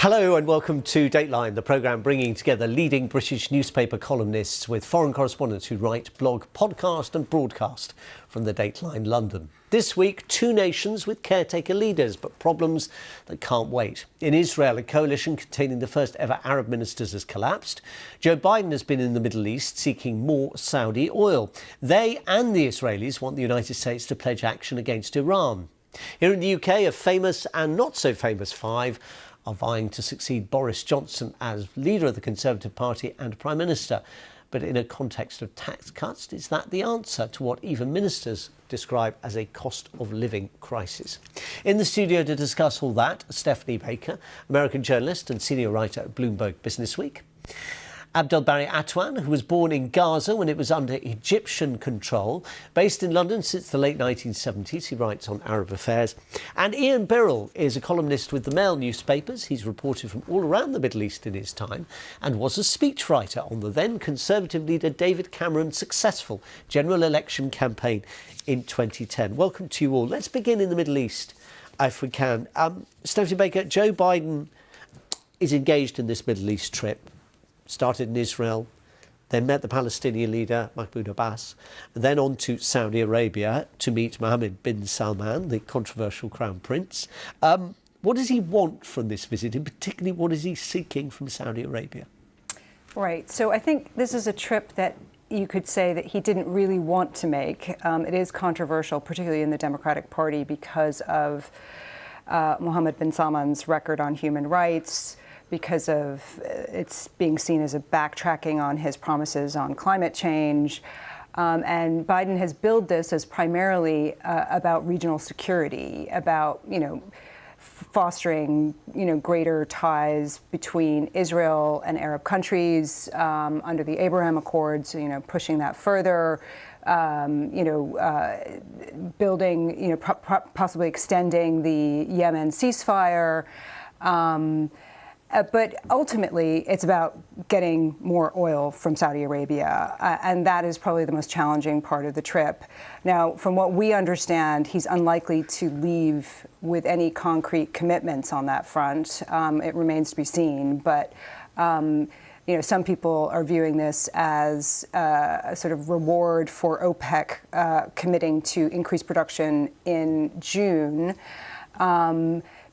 Hello and welcome to Dateline, the programme bringing together leading British newspaper columnists with foreign correspondents who write, blog, podcast and broadcast from the Dateline London. This week, two nations with caretaker leaders, but problems that can't wait. In Israel, a coalition containing the first ever Arab ministers has collapsed. Joe Biden has been in the Middle East seeking more Saudi oil. They and the Israelis want the United States to pledge action against Iran. Here in the UK, a famous and not so famous five are vying to succeed Boris Johnson as leader of the Conservative Party and Prime Minister. But in a context of tax cuts, is that the answer to what even ministers describe as a cost of living crisis? In the studio to discuss all that, Stephanie Baker, American journalist and senior writer at Bloomberg Businessweek. Abdelbari Atwan, who was born in Gaza when it was under Egyptian control. Based in London since the late 1970s, he writes on Arab affairs. And Ian Birrell is a columnist with the Mail newspapers. He's reported from all around the Middle East in his time and was a speechwriter on the then Conservative leader David Cameron's successful general election campaign in 2010. Welcome to you all. Let's begin in the Middle East, if we can. Stephanie Baker, Joe Biden is engaged in this Middle East trip. Started in Israel, then met the Palestinian leader, Mahmoud Abbas, and then on to Saudi Arabia to meet Mohammed bin Salman, the controversial crown prince. What does he want from this visit, and particularly what is he seeking from Saudi Arabia? Right. So I think this is a trip that you could say that he didn't really want to make. It is controversial, particularly in the Democratic Party, because of Mohammed bin Salman's record on human rights, because of it's being seen as a backtracking on his promises on climate change. And Biden has billed this as primarily about regional security, about, fostering, greater ties between Israel and Arab countries under the Abraham Accords, pushing that further, building, possibly extending the Yemen ceasefire. But ultimately, it's about getting more oil from Saudi Arabia, and that is probably the most challenging part of the trip. Now, from what we understand, he's unlikely to leave with any concrete commitments on that front. It remains to be seen, but some people are viewing this as a sort of reward for OPEC committing to increase production in June.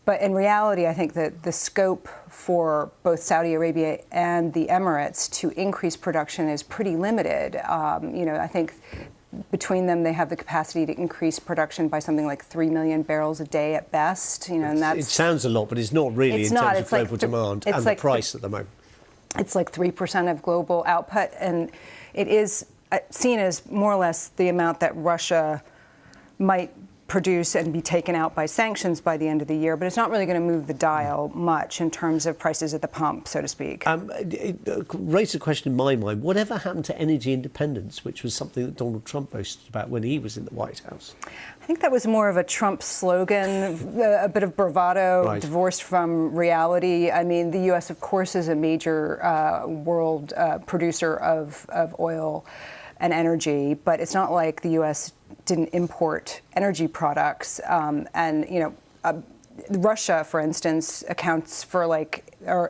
But in reality, I think that the scope for both Saudi Arabia and the Emirates to increase production is pretty limited. I think between them, they have the capacity to increase production by something like 3 million barrels a day at best. And that's, it sounds a lot, but it's not really in terms of global demand and the price at the moment. It's like 3% of global output, and it is seen as more or less the amount that Russia might produce and be taken out by sanctions by the end of the year, but it's not really going to move the dial much in terms of prices at the pump, so to speak. It raised a question in my mind. Whatever happened to energy independence, which was something that Donald Trump boasted about when he was in the White House? I think that was more of a Trump slogan, a bit of bravado, right, divorced from reality. I mean, the U.S., of course, is a major world producer of oil and energy, but it's not like the U.S. didn't import energy products. Russia, for instance, accounts for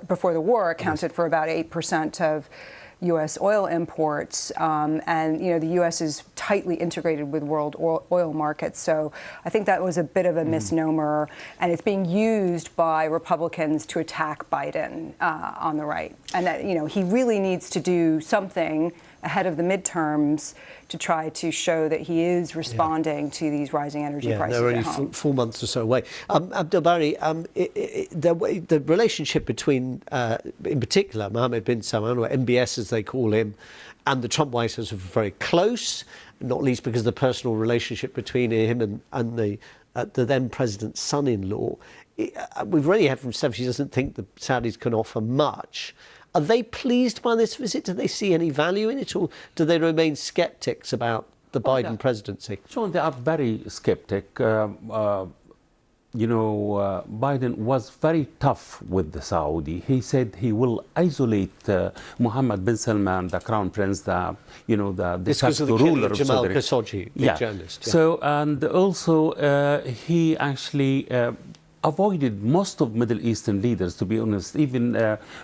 before the war, accounted for about 8% of U.S. oil imports. The U.S. is tightly integrated with world oil markets. So I think that was a bit of a misnomer. And it's being used by Republicans to attack Biden on the right. And that, he really needs to do something ahead of the midterms to try to show that he is responding to these rising energy prices. They're only 4 months or so away. Abdelbari, the relationship between, in particular, Mohammed bin Salman, or MBS as they call him, and the Trump White House are very close, not least because of the personal relationship between him and the then president's son-in-law. We've already heard from Steph, she doesn't think the Saudis can offer much. Are they pleased by this visit? Do they see any value in it, or do they remain sceptics about the Biden presidency? John, they are very skeptic. Biden was very tough with the Saudi. He said he will isolate Mohammed bin Salman, the crown prince, the de facto ruler of Jamal Saudi Khashoggi, the journalist. Yeah. So, and also he actually avoided most of Middle Eastern leaders, to be honest, even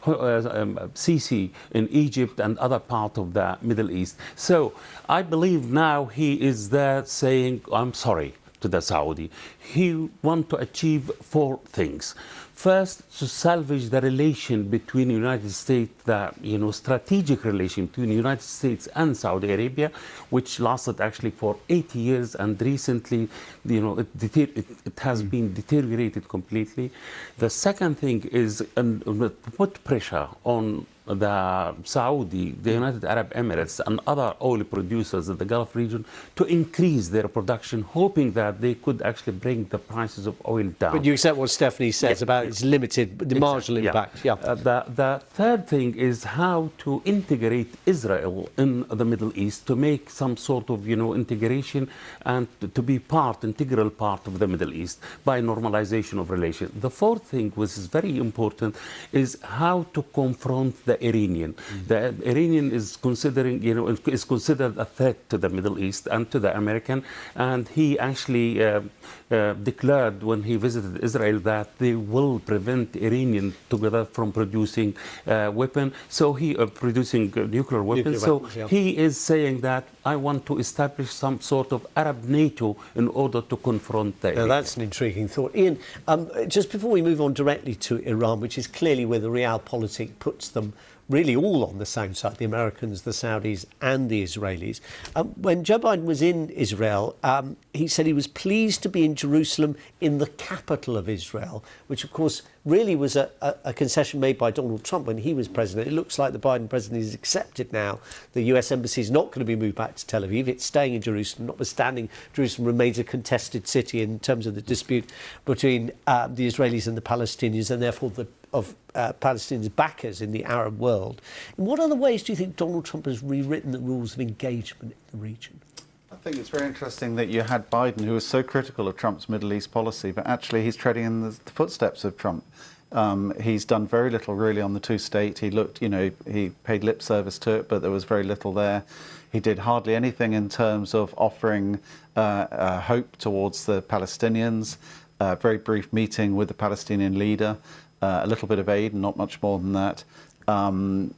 Sisi in Egypt and other part of the Middle East. So I believe now he is there saying, I'm sorry to the Saudi. He wants to achieve 4 things. First, to salvage the relation between the United States, the strategic relation between the United States and Saudi Arabia, which lasted actually for 80 years, and recently, it has been deteriorated completely. The second thing is to put pressure on the Saudi, the United Arab Emirates, and other oil producers in the Gulf region to increase their production, hoping that they could actually bring the prices of oil down. But you accept what Stephanie says about its limited, the marginal impact. Yeah. The third thing is how to integrate Israel in the Middle East, to make some sort of integration and to be integral part of the Middle East by normalization of relations. The fourth thing, which is very important, is how to confront the Iranian. The Iranian is considering, is considered a threat to the Middle East and to the American, and he actually declared when he visited Israel that they will prevent Iranian together from producing weapon. So he producing nuclear weapons. He is saying that I want to establish some sort of Arab NATO in order to confront the Iranian. Now that's an intriguing thought. Ian, just before we move on directly to Iran, which is clearly where the realpolitik puts them really all on the same side, the Americans, the Saudis and the Israelis. When Joe Biden was in Israel, he said he was pleased to be in Jerusalem, in the capital of Israel, which of course really was a concession made by Donald Trump when he was president. It looks like the Biden presidency has accepted now the US embassy is not going to be moved back to Tel Aviv. It's staying in Jerusalem, notwithstanding Jerusalem remains a contested city in terms of the dispute between the Israelis and the Palestinians, and therefore of Palestinians' backers in the Arab world. In what other ways do you think Donald Trump has rewritten the rules of engagement in the region? I think it's very interesting that you had Biden, who was so critical of Trump's Middle East policy, but actually he's treading in the footsteps of Trump. He's done very little really on the two-state. He looked, he paid lip service to it, but there was very little there. He did hardly anything in terms of offering hope towards the Palestinians. A very brief meeting with the Palestinian leader. A little bit of aid and not much more than that. And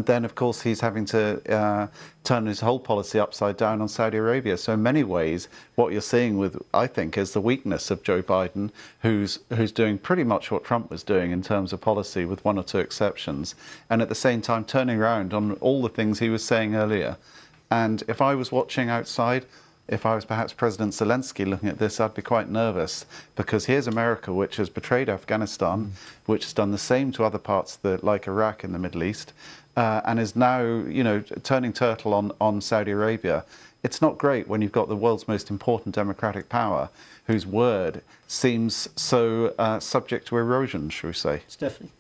then, of course, he's having to turn his whole policy upside down on Saudi Arabia. So in many ways, what you're seeing with, I think, is the weakness of Joe Biden, who's doing pretty much what Trump was doing in terms of policy, with 1 or 2 exceptions, and at the same time turning around on all the things he was saying earlier. And if I was watching outside, if I was perhaps President Zelensky looking at this, I'd be quite nervous, because here's America, which has betrayed Afghanistan, which has done the same to other parts like Iraq in the Middle East, and is now, turning turtle on Saudi Arabia. It's not great when you've got the world's most important democratic power, whose word seems so subject to erosion, shall we say. Stephanie?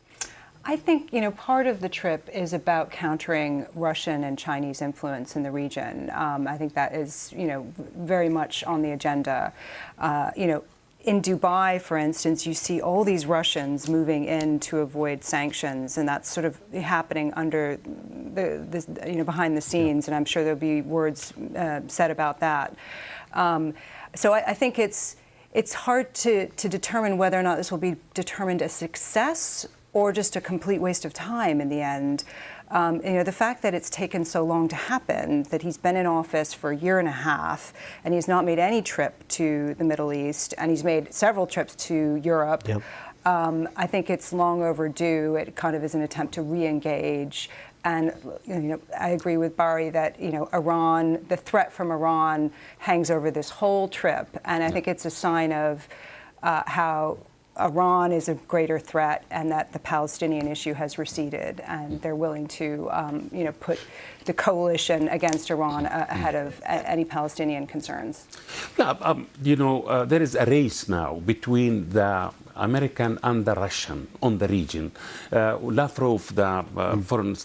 I think, part of the trip is about countering Russian and Chinese influence in the region. I think that is, very much on the agenda. In Dubai, for instance, you see all these Russians moving in to avoid sanctions, and that's sort of happening under behind the scenes, and I'm sure there'll be words said about that. So I think it's hard to determine whether or not this will be determined a success or just a complete waste of time in the end. The fact that it's taken so long to happen, that he's been in office for a year and a half, and he's not made any trip to the Middle East, and he's made several trips to Europe. Yep. I think it's long overdue. It kind of is an attempt to re-engage. And I agree with Barry that Iran, the threat from Iran, hangs over this whole trip, and I think it's a sign of how Iran is a greater threat, and that the Palestinian issue has receded, and they're willing to, put the coalition against Iran ahead of any Palestinian concerns. Yeah, there is a race now between the American and the Russian on the region. Lavrov, the foreign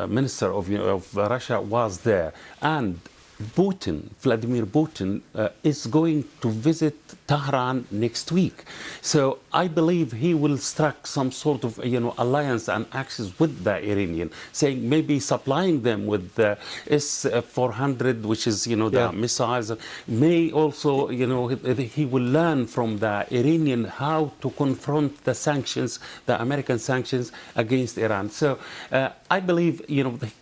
minister of Russia, was there, and Vladimir Putin, is going to visit Tehran next week. So I believe he will strike some sort of, alliance and access with the Iranian, saying maybe supplying them with the S-400, which is, the missiles. May also, he will learn from the Iranian how to confront the sanctions, the American sanctions against Iran. So I believe,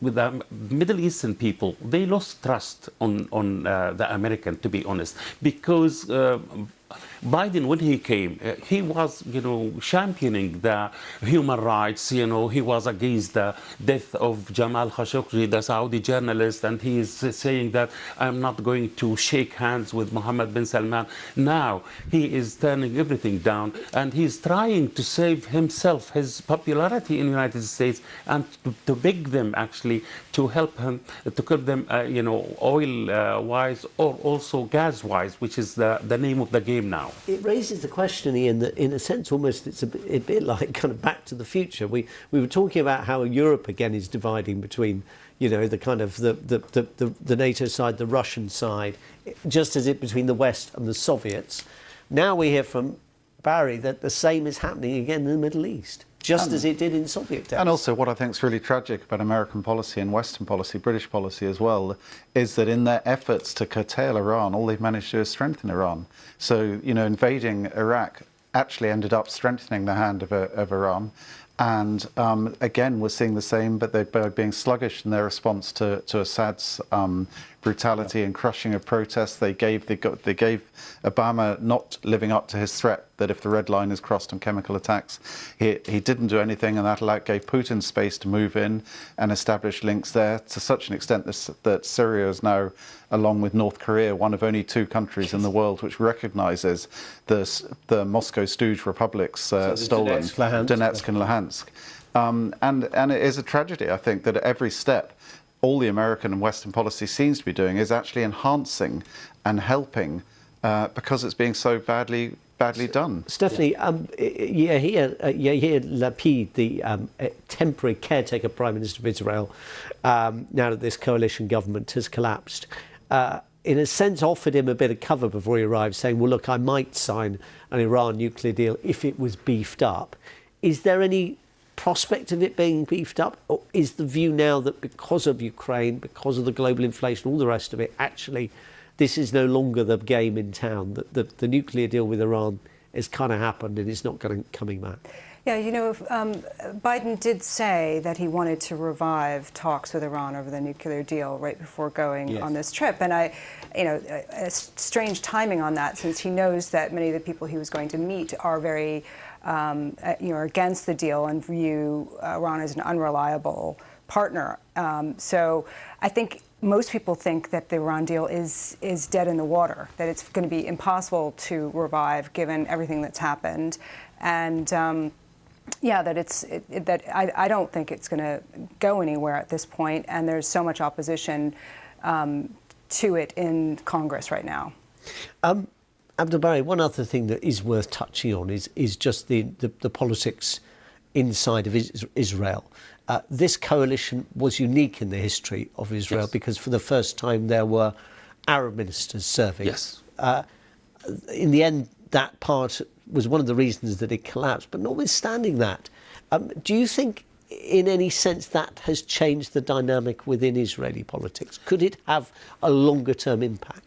with the Middle Eastern people, they lost trust on the American, to be honest, because Biden, when he came, he was, championing the human rights. He was against the death of Jamal Khashoggi, the Saudi journalist, and he is saying that I'm not going to shake hands with Mohammed bin Salman. Now he is turning everything down, and he's trying to save himself, his popularity in the United States, and to beg them actually to help him, to help them, oil-wise or also gas-wise, which is the name of the game now. It raises the question, Ian, that in a sense almost it's a bit like kind of Back to the Future. We were talking about how Europe again is dividing between, the kind of the NATO side, the Russian side, just as it between the West and the Soviets. Now we hear from Barry that the same is happening again in the Middle East, just as it did in Soviet days. And also what I think is really tragic about American policy and Western policy, British policy as well, is that in their efforts to curtail Iran, all they've managed to do is strengthen Iran. So, invading Iraq actually ended up strengthening the hand of Iran. And again, we're seeing the same, but they're being sluggish in their response to Assad's brutality and crushing of protests. They gave Obama not living up to his threat that if the red line is crossed on chemical attacks, he didn't do anything, and that gave Putin space to move in and establish links there to such an extent that Syria is now, along with North Korea, one of only 2 countries in the world which recognises the Moscow Stooge republics stolen, Donetsk and Luhansk. And it is a tragedy, I think, that at every step, all the American and Western policy seems to be doing is actually enhancing and helping because it's being so badly done. Stephanie, Yair Lapid, the temporary caretaker Prime Minister of Israel, now that this coalition government has collapsed, in a sense offered him a bit of cover before he arrived, saying, well, look, I might sign an Iran nuclear deal if it was beefed up. Is there any prospect of it being beefed up, or is the view now that because of Ukraine, because of the global inflation, all the rest of it, actually this is no longer the game in town, that the nuclear deal with Iran has kind of happened and it's not coming back? Yeah, Biden did say that he wanted to revive talks with Iran over the nuclear deal right before going on this trip. And a strange timing on that, since he knows that many of the people he was going to meet are very, against the deal and view Iran as an unreliable partner. So I think most people think that the Iran deal is dead in the water, that it's going to be impossible to revive given everything that's happened. And I don't think it's going to go anywhere at this point, and there's so much opposition to it in Congress right now. Abdul Bari, one other thing that is worth touching on is just the politics inside of Israel. This coalition was unique in the history of Israel because for the first time there were Arab ministers serving. Yes. In the end, that part was one of the reasons that it collapsed. But notwithstanding that, do you think in any sense that has changed the dynamic within Israeli politics? Could it have a longer-term impact?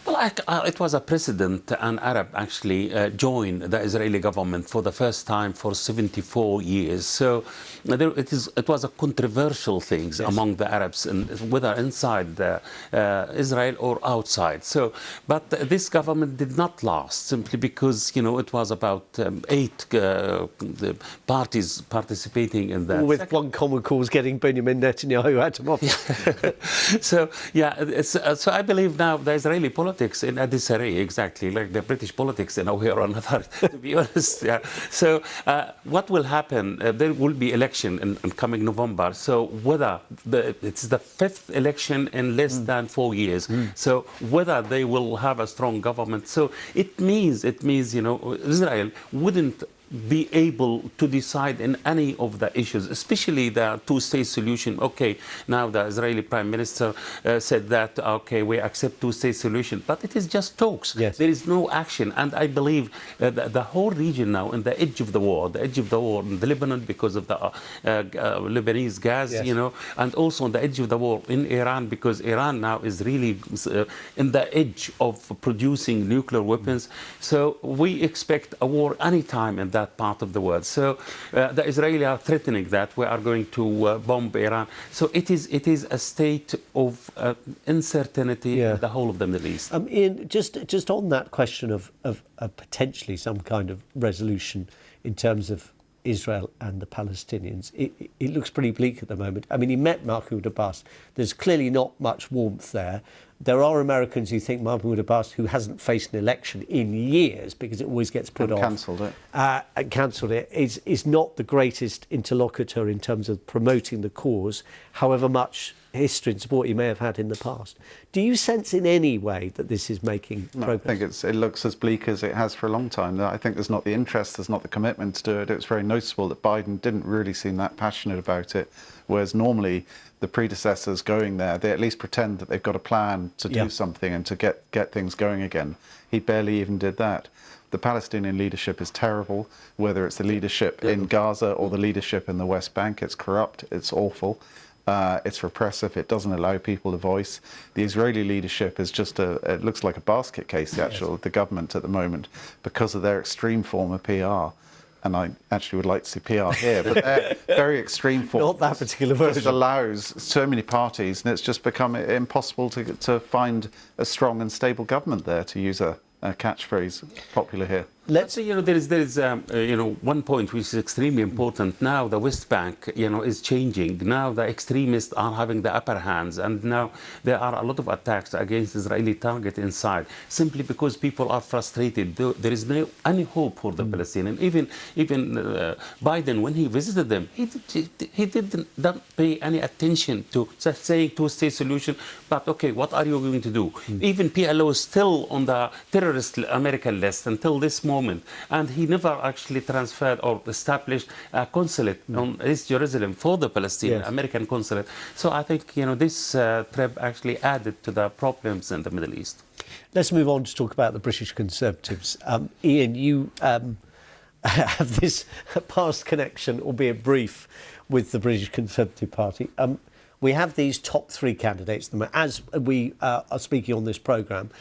Well, it was a precedent. An Arab actually joined the Israeli government for the first time for 74 years. So it was a controversial thing among the Arabs, whether inside Israel or outside. So, but this government did not last simply because it was about 8 parties participating in that. With one common cause, getting Benjamin Netanyahu out of office. So I believe now the Israeli politics in a disarray, exactly like the British politics in a way or another, to be honest. Yeah. So what will happen? There will be election in coming November. So whether it's the 5th election in less than 4 years. So whether they will have a strong government. So it means Israel wouldn't be able to decide in any of the issues, especially the two-state solution. Okay, now the Israeli Prime Minister said that, okay, we accept two-state solution, but it is just talks. Yes. There is no action. And I believe the whole region now, in the edge of the war in the Lebanon because of the Lebanese gas, Yes. you know, and also on the edge of the war in Iran, because Iran now is really in the edge of producing nuclear weapons. So we expect a war anytime in that part of the world. So the Israelis are threatening that we are going to bomb Iran. So it is a state of uncertainty in the whole of the Middle East. Ian, just on that question of potentially some kind of resolution in terms of Israel and the Palestinians, it looks pretty bleak at the moment. I mean, he met Mahmoud Abbas. There's clearly not much warmth there. There are Americans who think Mahmoud Abbas, who hasn't faced an election in years because it always gets put off, cancelled it, is not the greatest interlocutor in terms of promoting the cause, however much history and support he may have had in the past. Do you sense in any way that this is making progress? I think it looks as bleak as it has for a long time. I think there's not the interest, there's not the commitment to do it. It's very noticeable that Biden didn't really seem that passionate about it, whereas normally the predecessors going there, they at least pretend that they've got a plan to do something and to get things going again. He barely even did that. The Palestinian leadership is terrible, whether it's the leadership in Gaza or the leadership in the West Bank. It's corrupt, it's awful. It's repressive. It doesn't allow people to voice. The Israeli leadership is just it looks like a basket case, the government at the moment, because of their extreme form of PR. And I actually would like to see PR here, but their very extreme form. Not that particular version. Just allows so many parties, and it's just become impossible to find a strong and stable government there, to use a catchphrase popular here. Let's say, there is one point which is extremely important. Now the West Bank, is changing. Now the extremists are having the upper hands, and now there are a lot of attacks against Israeli target inside, simply because people are frustrated. There is no any hope for the Palestinians. Even Biden, when he visited them, he didn't pay any attention to just saying two-state solution. But okay, what are you going to do? Even PLO is still on the terrorist American list until this moment, and he never actually transferred or established a consulate on East Jerusalem for the Palestinian American consulate. So I think this trip actually added to the problems in the Middle East. Let's move on to talk about the British Conservatives. Ian, you have this past connection, albeit brief, with the British Conservative Party. We have these top three candidates. As we are speaking on this programme,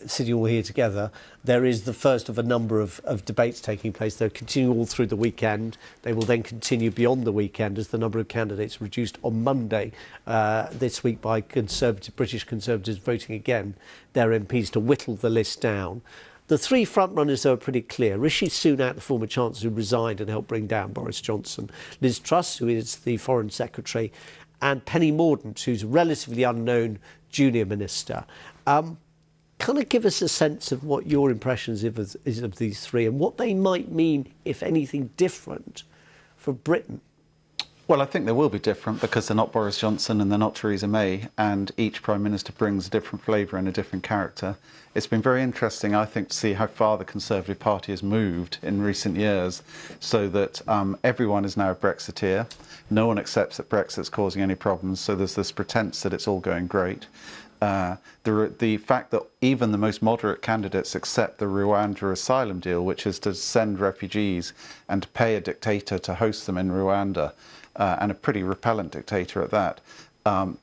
sitting all here together, there is the first of a number of debates taking place. They'll continue all through the weekend. They will then continue beyond the weekend as the number of candidates reduced on Monday this week by British Conservatives voting again their MPs to whittle the list down. The three frontrunners are pretty clear. Rishi Sunak, the former Chancellor who resigned and helped bring down Boris Johnson, Liz Truss, who is the Foreign Secretary, and Penny Mordaunt, who's a relatively unknown junior minister. Kind of give us a sense of what your impressions is of these three and what they might mean, if anything, different for Britain. Well, I think they will be different because they're not Boris Johnson and they're not Theresa May, and each Prime Minister brings a different flavour and a different character. It's been very interesting, I think, to see how far the Conservative Party has moved in recent years, so that everyone is now a Brexiteer. No one accepts that Brexit's causing any problems, so there's this pretense that it's all going great. The fact that even the most moderate candidates accept the Rwanda asylum deal, which is to send refugees and to pay a dictator to host them in Rwanda, and a pretty repellent dictator at that.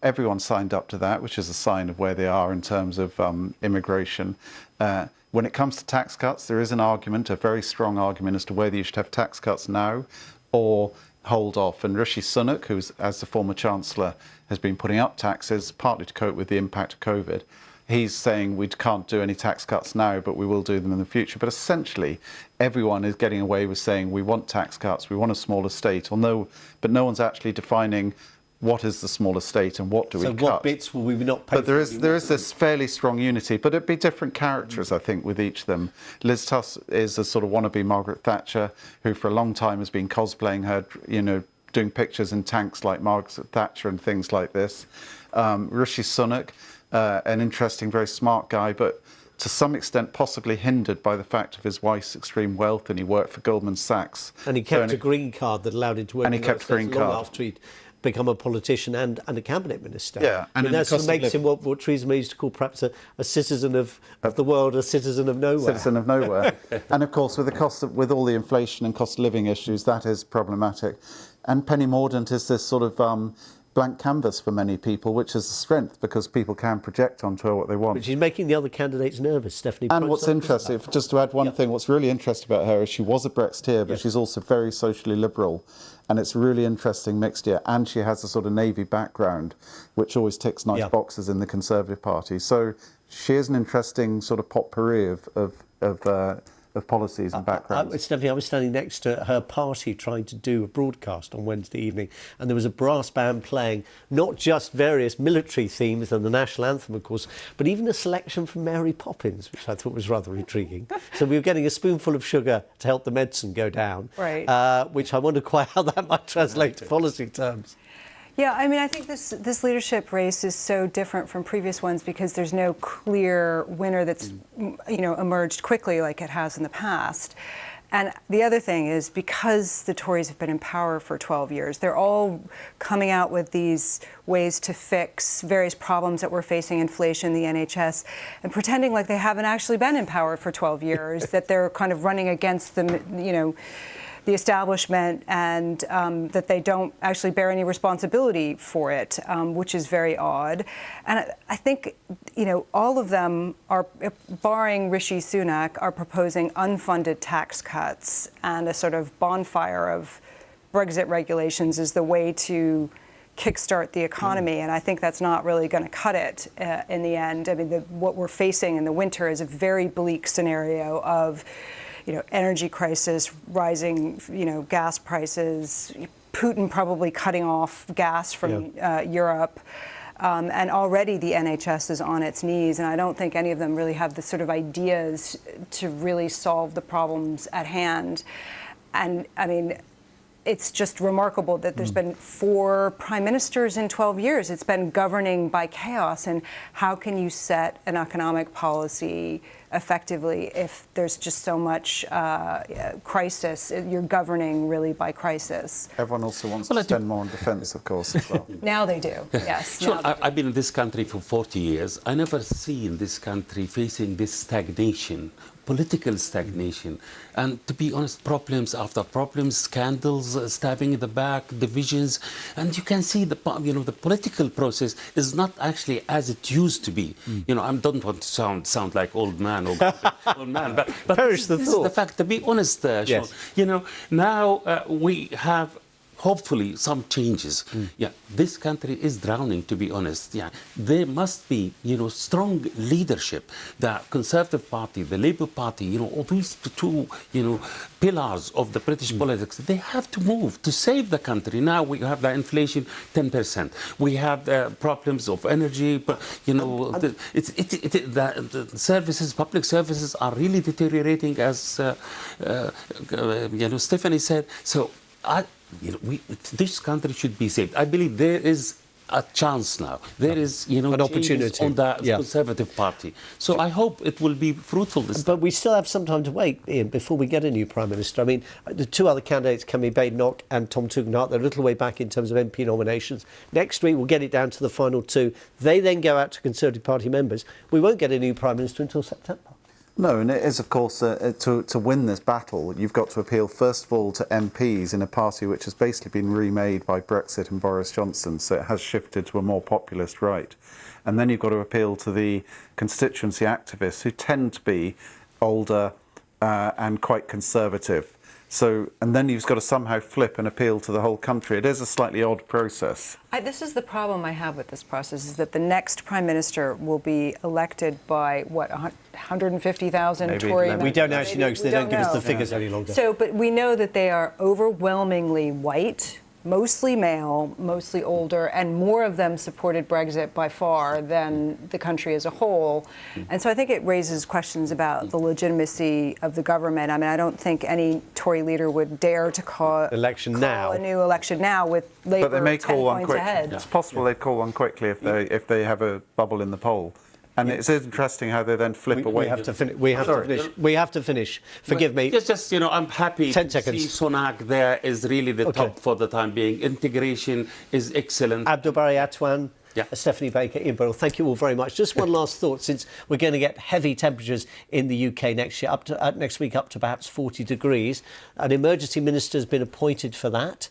Everyone signed up to that, which is a sign of where they are in terms of immigration. When it comes to tax cuts, there is an argument, a very strong argument, as to whether you should have tax cuts now or hold off. And Rishi Sunak, who, as the former Chancellor, has been putting up taxes, partly to cope with the impact of COVID, he's saying we can't do any tax cuts now, but we will do them in the future. But essentially, everyone is getting away with saying we want tax cuts, we want a smaller state, but no one's actually defining what is the smaller state and what do we cut. So what bits will we not pay for? But there is this fairly strong unity, but it'd be different characters, I think, with each of them. Liz Truss is a sort of wannabe Margaret Thatcher, who for a long time has been cosplaying her, doing pictures in tanks like Margaret Thatcher and things like this. Rishi Sunak, an interesting, very smart guy, but to some extent possibly hindered by the fact of his wife's extreme wealth, and he worked for Goldman Sachs. And he kept a green card that allowed him to work and he in the kept a green States long card. after he'd become a politician and a cabinet minister. Yeah, and that sort of cost of makes him what Theresa May used to call perhaps a citizen of the world, a citizen of nowhere. Citizen of nowhere. And of course, with all the inflation and cost of living issues, that is problematic. And Penny Mordaunt is this sort of blank canvas for many people, which is a strength because people can project onto her what they want. But she's making the other candidates nervous, Stephanie. And what's interesting, just to add one thing, what's really interesting about her is she was a Brexiteer, but she's also very socially liberal. And it's really interesting mixed here. And she has a sort of Navy background, which always ticks nice boxes in the Conservative Party. So she is an interesting sort of potpourri of policies and backgrounds. Stephanie, I was standing next to her party trying to do a broadcast on Wednesday evening, and there was a brass band playing not just various military themes and the national anthem, of course, but even a selection from Mary Poppins, which I thought was rather intriguing. So we were getting a spoonful of sugar to help the medicine go down, right? Which I wonder quite how that might translate to policy terms. Yeah, I mean, I think this leadership race is so different from previous ones because there's no clear winner that's, emerged quickly like it has in the past. And the other thing is because the Tories have been in power for 12 years, they're all coming out with these ways to fix various problems that we're facing, inflation, the NHS, and pretending like they haven't actually been in power for 12 years, that they're kind of running against the establishment and that they don't actually bear any responsibility for it, which is very odd. And I think, all of them are, barring Rishi Sunak, are proposing unfunded tax cuts, and a sort of bonfire of Brexit regulations is the way to kickstart the economy. And I think that's not really going to cut it in the end. I mean, what we're facing in the winter is a very bleak scenario of energy crisis, rising, gas prices, Putin probably cutting off gas from Europe. And already the NHS is on its knees, and I don't think any of them really have the sort of ideas to really solve the problems at hand. And I mean, it's just remarkable that there's been 4 prime ministers in 12 years. It's been governing by chaos. And how can you set an economic policy effectively if there's just so much crisis? You're governing really by crisis. Everyone also wants to spend more on defence, of course, as well. Now they do, yes. Sure, I've been in this country for 40 years. I never seen this country facing this stagnation, political stagnation. And to be honest, problems after problems, scandals, stabbing in the back, divisions. And you can see the political process is not actually as it used to be. I don't want to sound like old man or old man, but Perish the this thought. is the fact, to be honest, Sean. Yes. Now we have hopefully some changes. This country is drowning, to be honest. There must be, strong leadership. The Conservative Party, the Labour Party, all these two, pillars of the British politics, they have to move to save the country. Now we have the inflation 10%. We have the problems of energy, but, the services, public services are really deteriorating, as, Stephanie said. So, this country should be saved. I believe there is a chance now. There is, an opportunity on the Conservative Party. So I hope it will be fruitful this time. But we still have some time to wait, Ian, before we get a new Prime Minister. I mean, the 2 other candidates, Kemi Badenoch and Tom Tugendhat, they're a little way back in terms of MP nominations. Next week, we'll get it down to the final 2. They then go out to Conservative Party members. We won't get a new Prime Minister until September. No, and it is, of course, to win this battle, you've got to appeal, first of all, to MPs in a party which has basically been remade by Brexit and Boris Johnson, so it has shifted to a more populist right. And then you've got to appeal to the constituency activists, who tend to be older and quite conservative. So, and then you've got to somehow flip and appeal to the whole country. It is a slightly odd process. This is the problem I have with this process, is that the next Prime Minister will be elected by, 150,000 Tory members? We don't actually know because they don't give us the figures any longer. So, but we know that they are overwhelmingly white, mostly male, mostly older, and more of them supported Brexit by far than the country as a whole. And so I think it raises questions about the legitimacy of the government. I mean, I don't think any Tory leader would dare to call a new election now with Labour but they may 10 call one points quick. ahead. It's possible they'd call one quickly if they have a bubble in the poll. And it's interesting how they then flip away. We have to finish. We have to finish. Forgive me. Just I'm happy 10 to seconds. see Sunak there is really the top for the time being. Integration is excellent. Abdul Bari Atwan, Yeah. Stephanie Baker, Ian Burrell, thank you all very much. Just one last thought, since we're going to get heavy temperatures in the UK next year, next week up to perhaps 40 degrees. An emergency minister has been appointed for that.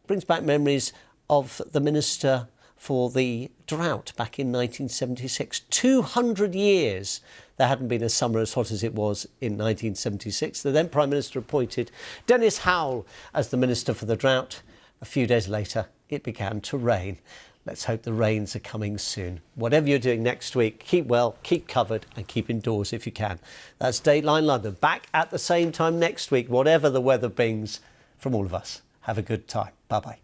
Brings back memories of the minister for the drought back in 1976. 200 years there hadn't been a summer as hot as it was in 1976. The then Prime Minister appointed Dennis Howell as the Minister for the Drought. A few days later, it began to rain. Let's hope the rains are coming soon. Whatever you're doing next week, keep well, keep covered and keep indoors if you can. That's Dateline London. Back at the same time next week, whatever the weather brings. From all of us, have a good time. Bye-bye.